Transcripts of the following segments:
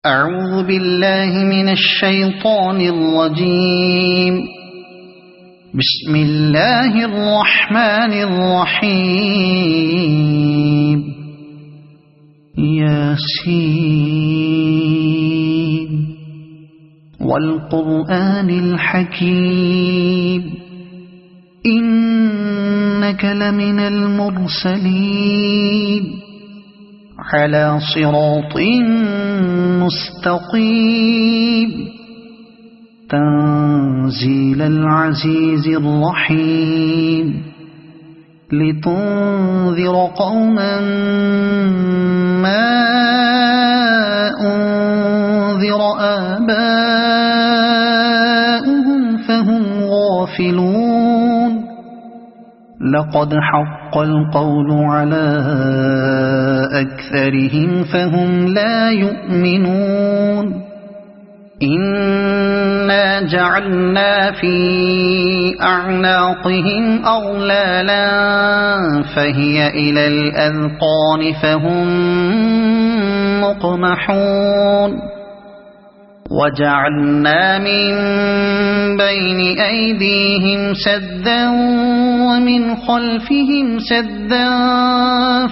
أعوذ بالله من الشيطان الرجيم. بسم الله الرحمن الرحيم. ياسين والقرآن الحكيم إنك لمن المرسلين على صراط مستقيم تنزيل العزيز الرحيم لتنذر قوما ما أنذر آباؤهم فهم غافلون. لقد حق القول على أكثرهم فهم لا يؤمنون. إنا جعلنا في أعناقهم أغلالا فهي إلى الأذقان فهم مقمحون. وجعلنا من بين أيديهم سدا ومن خلفهم سدا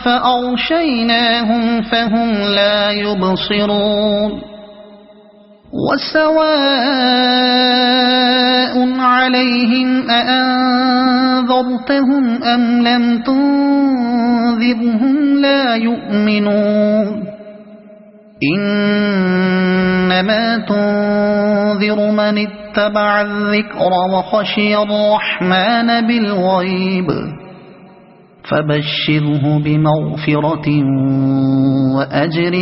فأغشيناهم فهم لا يبصرون. وسواء عليهم أأنذرتهم أم لم تنذرهم لا يؤمنون. إنما تنذر من اتبع الذكر وخشي الرحمن بالغيب فبشره بمغفرة وأجر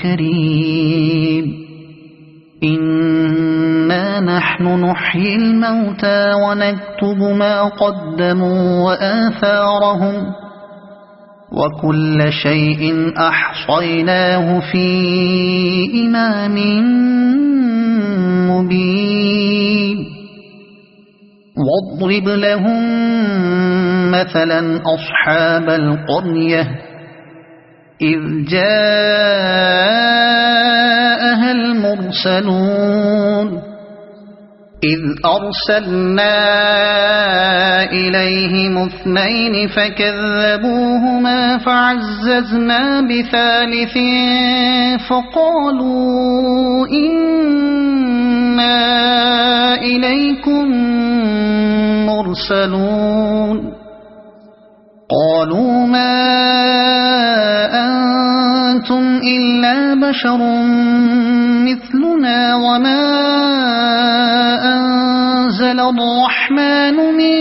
كريم. إنا نحن نحيي الموتى ونكتب ما قدموا وآثارهم وكل شيء أحصيناه في إمام مبين. واضرب لهم مثلا أصحاب القرية إذ جاءها المرسلون إذ أرسلنا إليهم اثنين فكذبوهما فعززنا بثالث فقالوا إنا إليكم مرسلون. قالوا ما أنتم إلا بشر مثلنا وما أنزل الرحمن من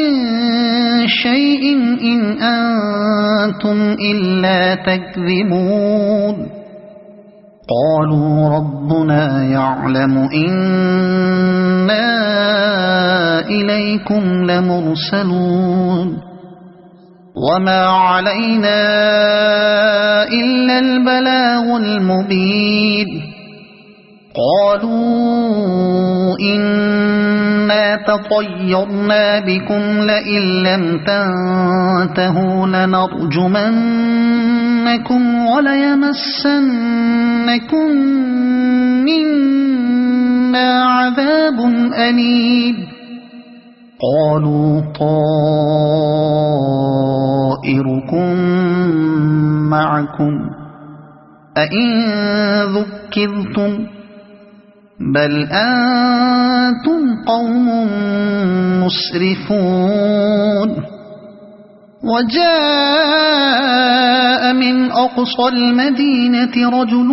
شيء إن أنتم إلا تكذبون. قالوا ربنا يعلم إنا إليكم لمرسلون وما علينا إلا البلاغ المبين. قالوا إنا تطيرنا بكم لئن لم تنتهوا لنرجمنكم وليمسنكم منا عذاب أليم. قالوا طائركم معكم أئن ذكرتم بل أنتم قوم مسرفون. وجاء من أقصى المدينة رجل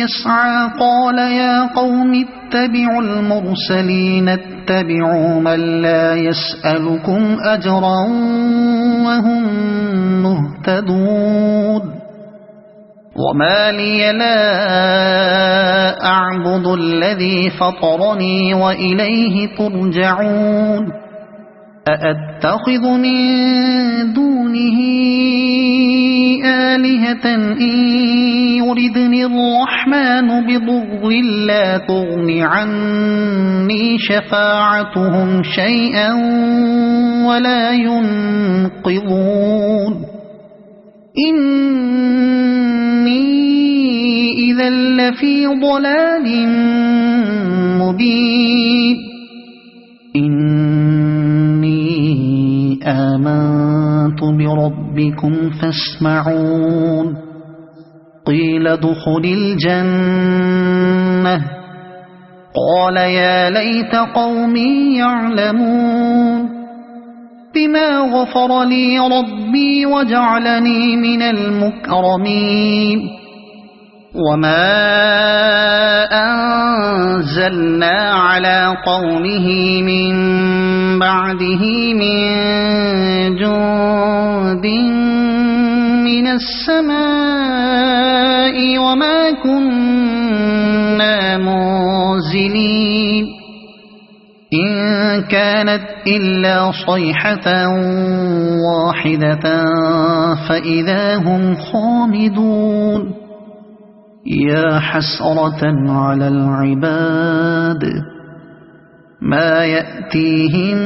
يسعى قال يا قوم اتبعوا المرسلين اتبعوا من لا يسألكم أجرا وهم مهتدون. وما لي لا أعبد الذي فطرني وإليه ترجعون. أأتخذ من دونه آلهة إن يردني الرحمن بضر لا تغن عني شفاعتهم شيئا ولا ينقذون. إني إذا لفي ضلال مبين إني آمنت بربكم فاسمعون قيل ادخل الجنة قال يا ليت قومي يعلمون بما غفر لي ربي وجعلني من المكرمين وما أنزلنا على قومه من بعده من جند من السماء وما كنا منزلين إن كانت إلا صيحة واحدة فإذا هم خامدون يا حسرة على العباد ما يأتيهم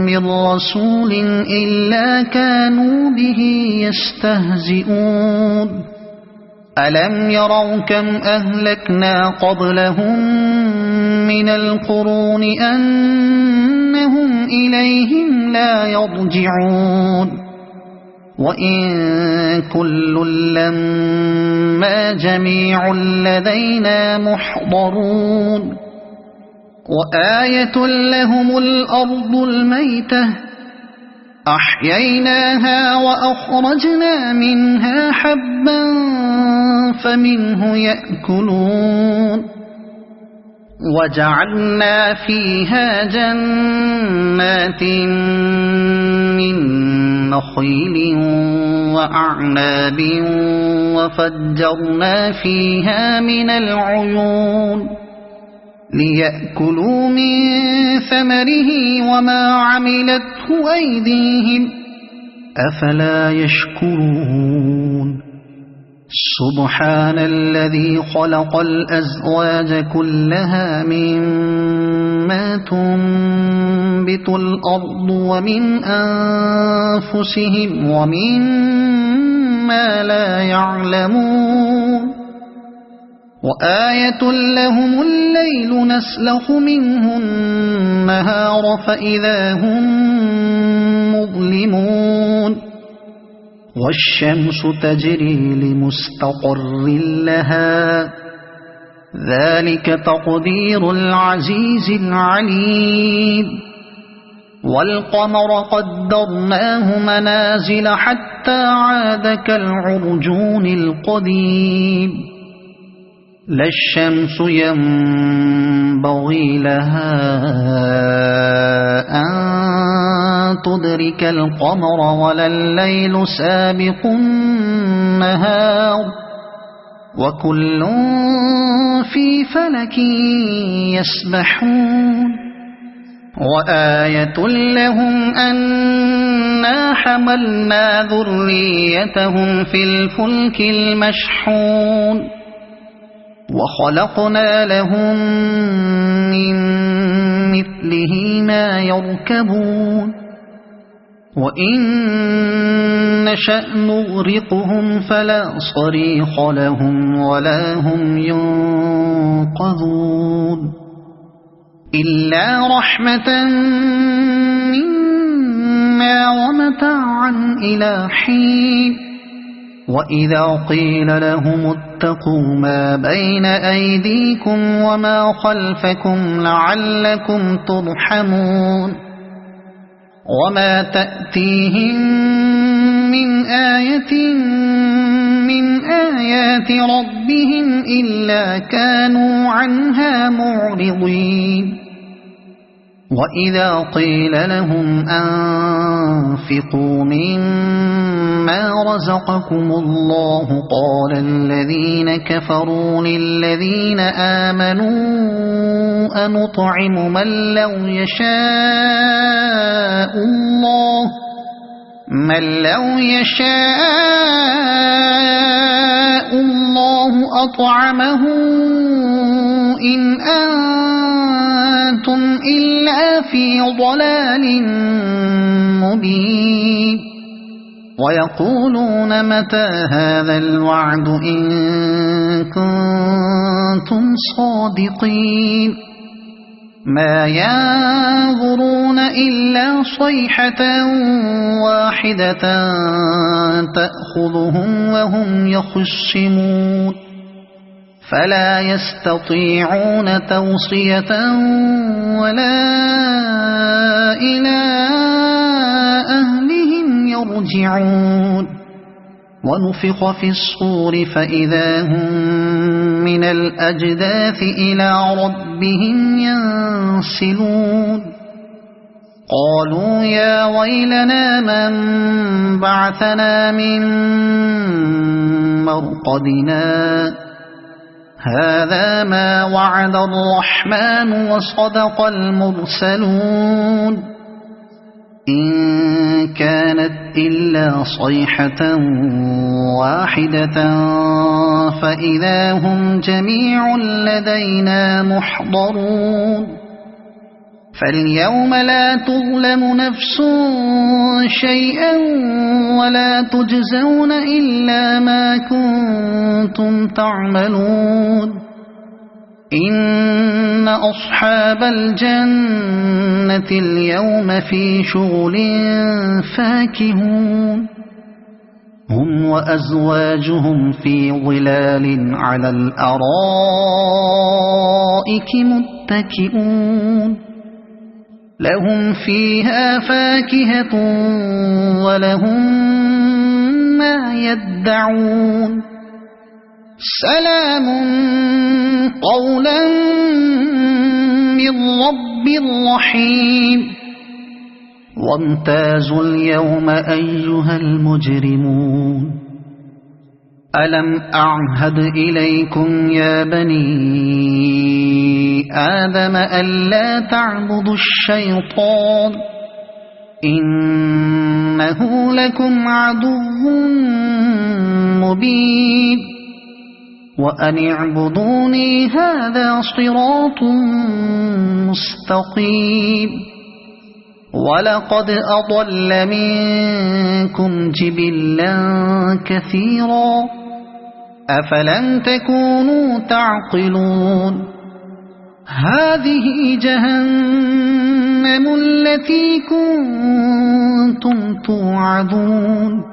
من رسول إلا كانوا به يستهزئون ألم يروا كم أهلكنا قبلهم من القرون أنهم إليهم لا يرجعون وإن كل لما جميع لدينا محضرون وآية لهم الأرض الميتة أحييناها وأخرجنا منها حبا فمنه يأكلون وجعلنا فيها جنات من نخيل وأعناب وفجرنا فيها من العيون ليأكلوا من ثمره وما عملته أيديهم أفلا يشكرون سبحان الذي خلق الأزواج كلها مما تنبت الأرض ومن أنفسهم ومما لا يعلمون وآية لهم الليل نسلخ منه النهار فإذا هم مظلمون والشمس تجري لمستقر لها ذلك تقدير العزيز العليم والقمر قدرناه منازل حتى عاد كالعرجون القديم لا الشمس ينبغي لها أن تدرك القمر ولا الليل سابق النهار وكل في فلك يسبحون وآية لهم أنا حملنا ذريتهم في الفلك المشحون وخلقنا لهم من مثله ما يركبون وإن نشأ نغرقهم فلا صريخ لهم ولا هم ينقذون إلا رحمة منا ومتاعا إلى حين وإذا قيل لهم اتقوا ما بين أيديكم وما خلفكم لعلكم ترحمون وما تأتيهم من آية من آيات ربهم إلا كانوا عنها معرضين وإذا قيل لهم أنفقوا مما رزقكم الله قال الذين كفروا للذين آمنوا أنطعم من لو يشاء الله أطعمه إن أنتم إلا في ضلال مبين ويقولون متى هذا الوعد إن كنتم صادقين ما ينظرون إلا صيحة واحدة تأخذهم وهم يخصمون فلا يستطيعون توصية ولا إلى أهلهم يرجعون ونفخ في الصور فإذا هم من الأجداث إلى ربهم ينسلون قالوا يا ويلنا من بعثنا من مرقدنا هذا ما وعد الرحمن وصدق المرسلون إن كانت إلا صيحة واحدة فإذا هم جميع لدينا محضرون فاليوم لا تظلم نفس شيئا ولا تجزون إلا ما كنتم تعملون إن أصحاب الجنة اليوم في شغل فاكهون هم وأزواجهم في ظلال على الأرائك متكئون لهم فيها فاكهة ولهم ما يدعون سلام قولا من رب رحيم وامتازوا اليوم أيها المجرمون ألم أعهد إليكم يا بني آدم ألا تعبدوا الشيطان إنه لكم عدو مبين وأن اعبدوني هذا صراط مستقيم ولقد أضل منكم جبلا كثيرا أفلم تكونوا تعقلون هذه جهنم التي كنتم توعدون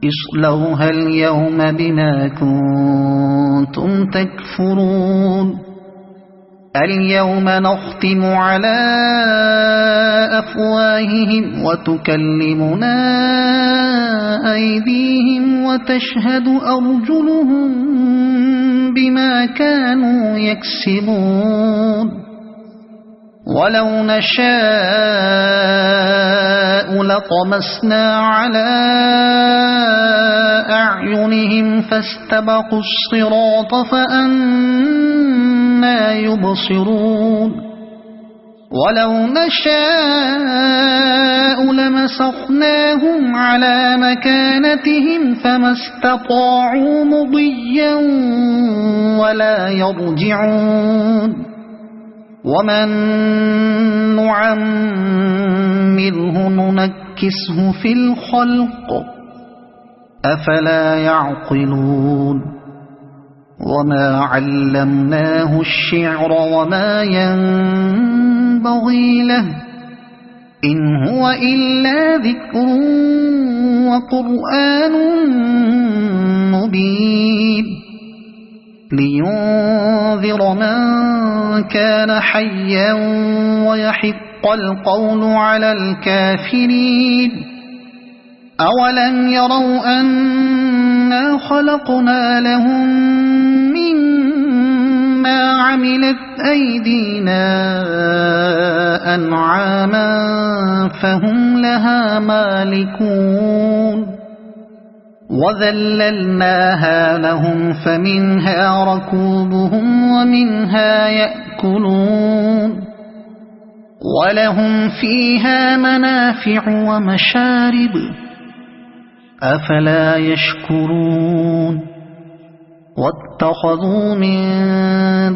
اصلوها اليوم بما كنتم تكفرون اليوم نختم على أفواههم وتكلمنا أيديهم وتشهد أرجلهم بما كانوا يكسبون ولو نشاء لطمسنا على أعينهم فاستبقوا الصراط فأنى يبصرون ولو نشاء لمسخناهم على مكانتهم فما استطاعوا مضيا ولا يرجعون ومن نعمره ننكسه في الخلق أفلا يعقلون وما علمناه الشعر وما ينبغي له إن هو إلا ذكر وقرآن مبين لينذر من كان حيا ويحق القول على الكافرين أولم يروا أنا خلقنا لهم مما عملت أيدينا أنعاما فهم لها مالكون وذللناها لهم فمنها ركوبهم ومنها يأكلون ولهم فيها منافع ومشارب أفلا يشكرون واتخذوا من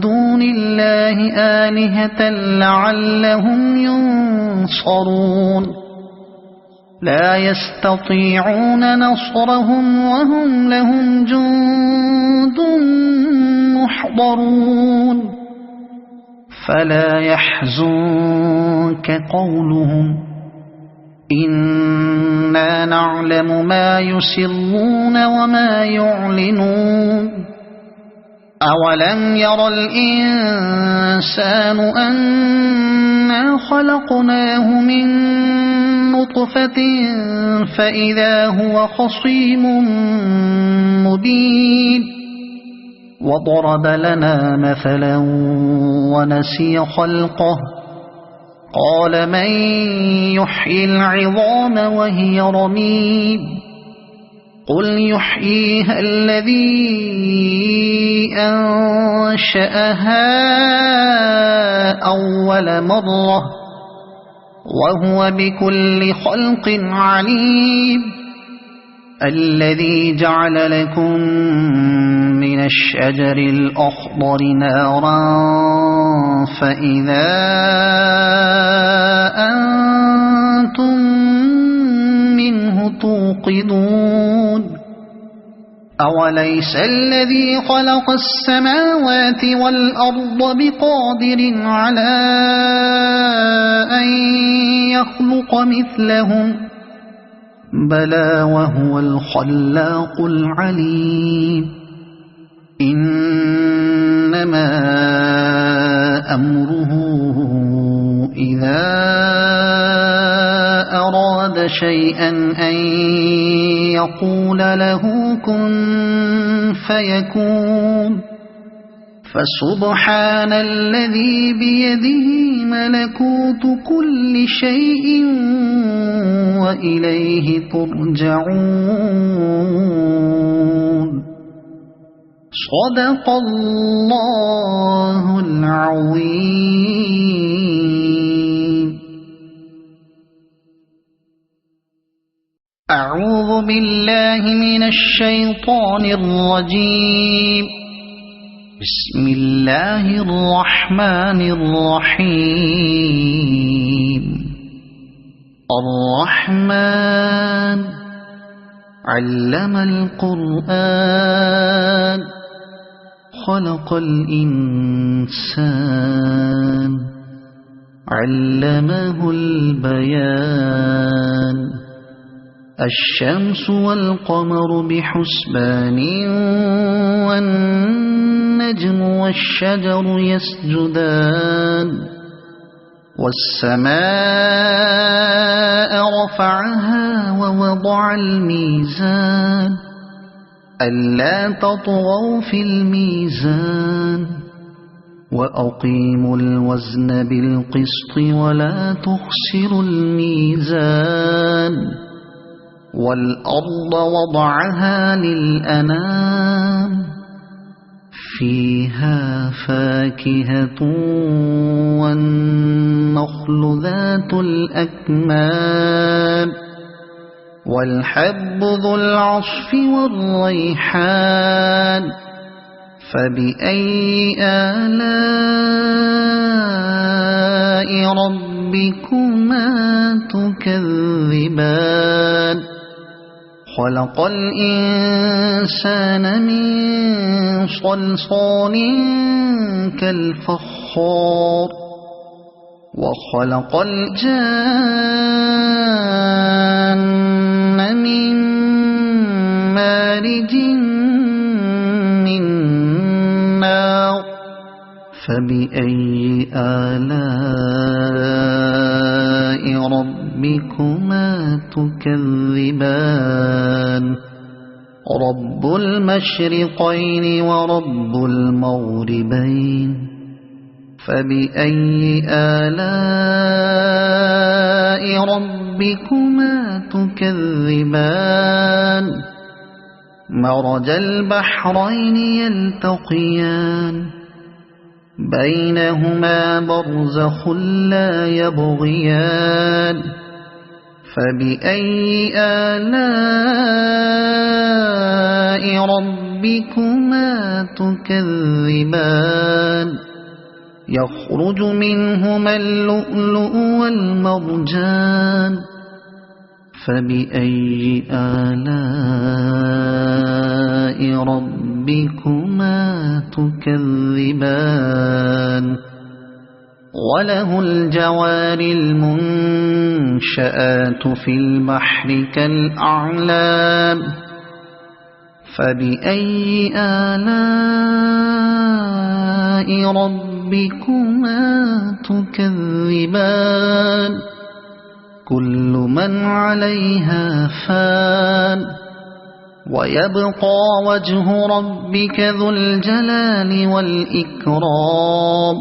دون الله آلهة لعلهم ينصرون لا يستطيعون نصرهم وهم لهم جند محضرون فلا يحزنك قولهم إنا نعلم ما يسرون وما يعلنون أولم ير الإنسان أنا خلقناه من نطفة فإذا هو خصيم مبين وضرب لنا مثلا ونسي خلقه قال من يحيي العظام وهي رميم قل يحييها الذي أنشأها أول مرة وهو بكل خلق عليم الذي جعل لكم من الشجر الأخضر نارا فإذا أنتم منه توقدون أوليس الذي خلق السماوات والأرض بقادر على أن يخلق مثلهم بلى وهو الخلاق العليم إنما أمره إذا أراد شيئا أن يقول له كن فيكون فسبحان الذي بيده ملكوت كل شيء وإليه ترجعون صدق الله العظيم. أعوذ بالله من الشيطان الرجيم. بسم الله الرحمن الرحيم. الرحمن علم القرآن خلق الإنسان علمه البيان الشمس والقمر بحسبان والنجم والشجر يسجدان والسماء رفعها ووضع الميزان ألا تطغوا في الميزان وأقيموا الوزن بالقسط ولا تخسروا الميزان والأرض وضعها للأنام فيها فاكهة والنخل ذات الأكمام والحب ذو العصف والريحان فبأي آلاء ربكما تكذبان خلق الإنسان من صلصال كالفخار وخلق الجان من مارج من نار فبأي آلاء ربكما تكذبان رب المشرقين ورب المغربين فبأي آلاء ربكما تكذبان مرج البحرين يلتقيان بينهما برزخ لا يبغيان فبأي آلاء ربكما تكذبان يخرج منهما اللؤلؤ والمرجان فبأي آلاء ربكما تكذبان وله الجوار المنشآت في البحر كالأعلام فبأي آلاء ربكما تكذبان كل من عليها فان ويبقى وجه ربك ذو الجلال والإكرام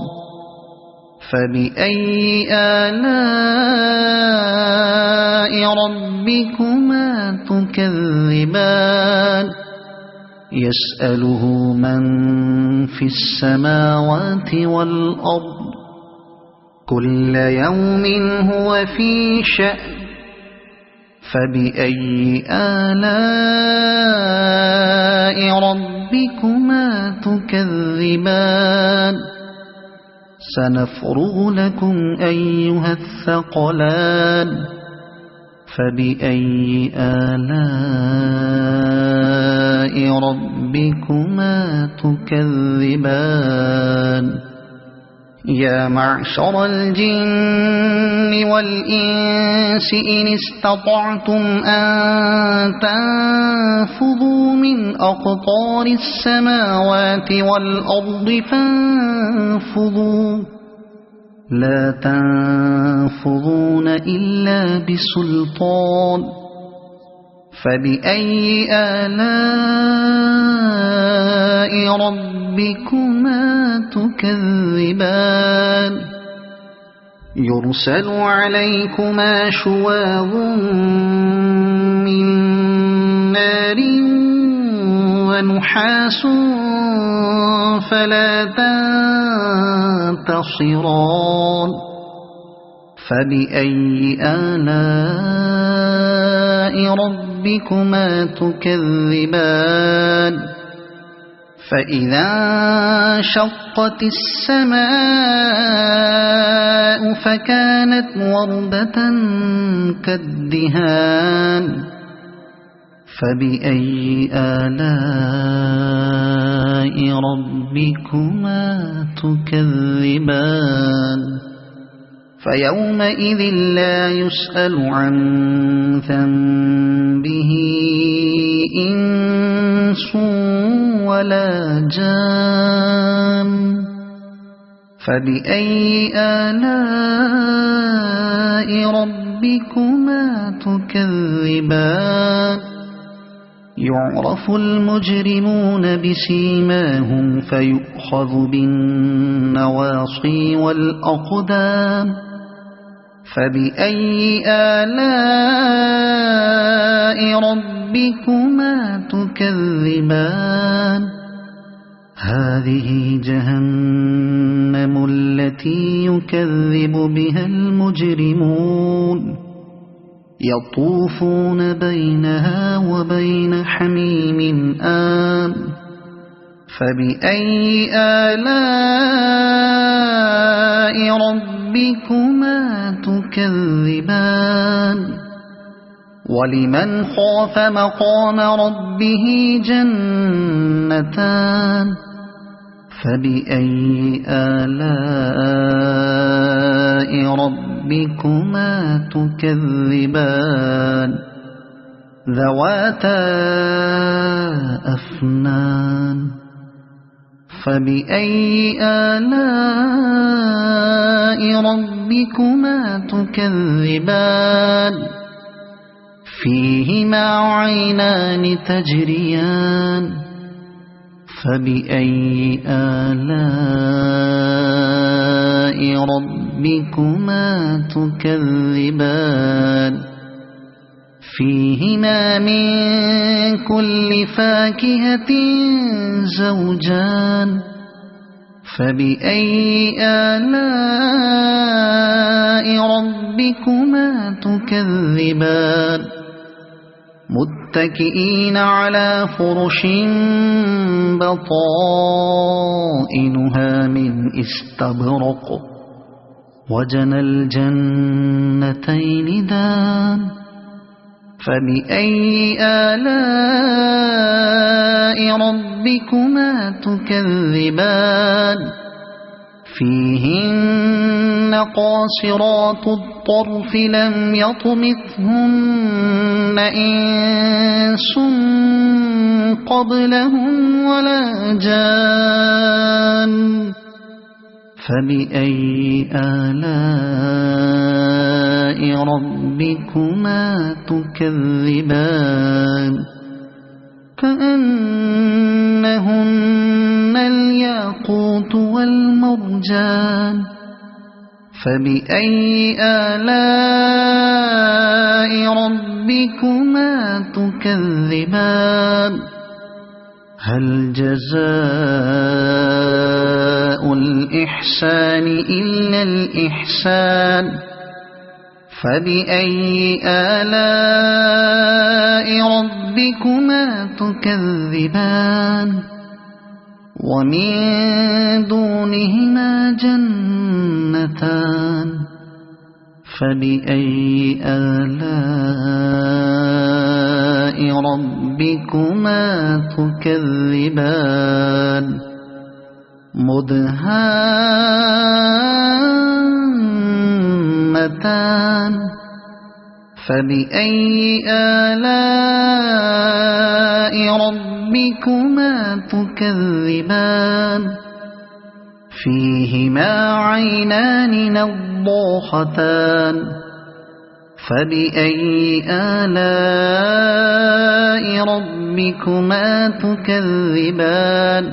فبأي آلاء ربكما تكذبان يسأله من في السماوات والأرض كل يوم هو في شأن فبأي آلاء ربكما تكذبان سنفرغ لكم أيها الثقلان فبأي آلاء ربكما تكذبان يا معشر الجن والإنس إن استطعتم أن تنفذوا من أقطار السماوات والأرض فانفذوا لا تنفذون إلا بسلطان فبأي آلاء ربكما تكذبان يرسل عليكما شواظ من نار ونحاس فلا تنتصران فبأي آلاء ربكما تكذبان فإذا انشقت السماء فكانت وردة كالدهان فبأي آلاء ربكما تكذبان فيومئذ لا يسأل عن ذنبه إنس ولا جان فبأي آلاء ربكما تكذبان يعرف المجرمون بسيماهم فيؤخذ بالنواصي والأقدام فبأي آلاء ربكما تكذبان هذه جهنم التي يكذب بها المجرمون يطوفون بينها وبين حميم آن فبأي آلاء ربكما تكذبان ولمن خاف مقام ربه جنتان فبأي آلاء ربكما تكذبان ذواتا أفنان فبأي آلاء ربكما تكذبان فيهما عينان تجريان فبأي آلاء ربكما تكذبان فيهما من كل فاكهة زوجان فبأي آلاء ربكما تكذبان متكئين على فرش بطائنها من استبرق وجنى الجنتين دان فبأي آلاء ربكما تكذبان فيهن قاصرات الطرف لم يطمثهن إنس قبلهم ولا جان فبأي آلاء ربكما تكذبان كأنهن الياقوت والمرجان فبأي آلاء ربكما تكذبان هل جزاء الإحسان إلا الإحسان فبأي آلاء ربكما تكذبان ومن دونهما جنتان فبأي آلاء ربكما تكذبان مدهامتان فبأي آلاء ربكما تكذبان فيهما عينان نضاختان فبأي آلاء ربكما تكذبان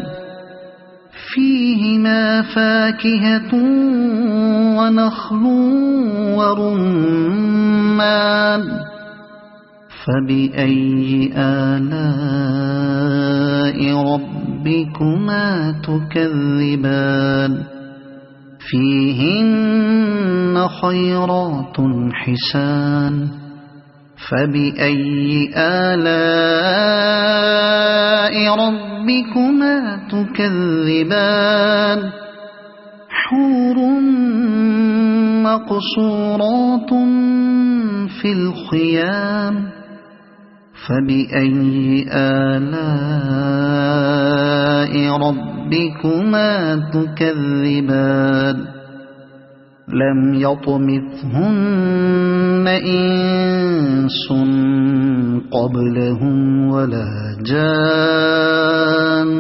فيهما فاكهة ونخل ورمان فبأي آلاء ربكما تكذبان فيهن خيرات حسان فبأي آلاء ربكما تكذبان حور مقصورات في الخيام فبأي آلاء ربكما تكذبان لم يطمثهن إنس قبلهم ولا جان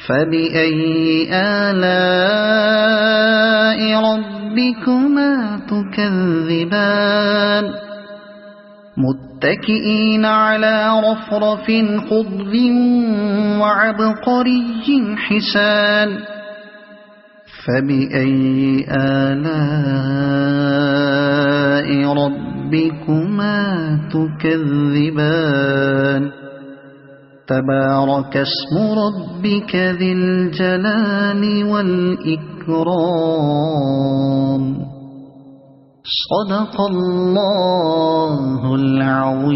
فبأي آلاء ربكما تكذبان متكئين على رفرف خضر وعبقري حسان فبأي آلاء ربكما تكذبان تبارك اسم ربك ذي الجلال والإكرام صدق الله العظيم.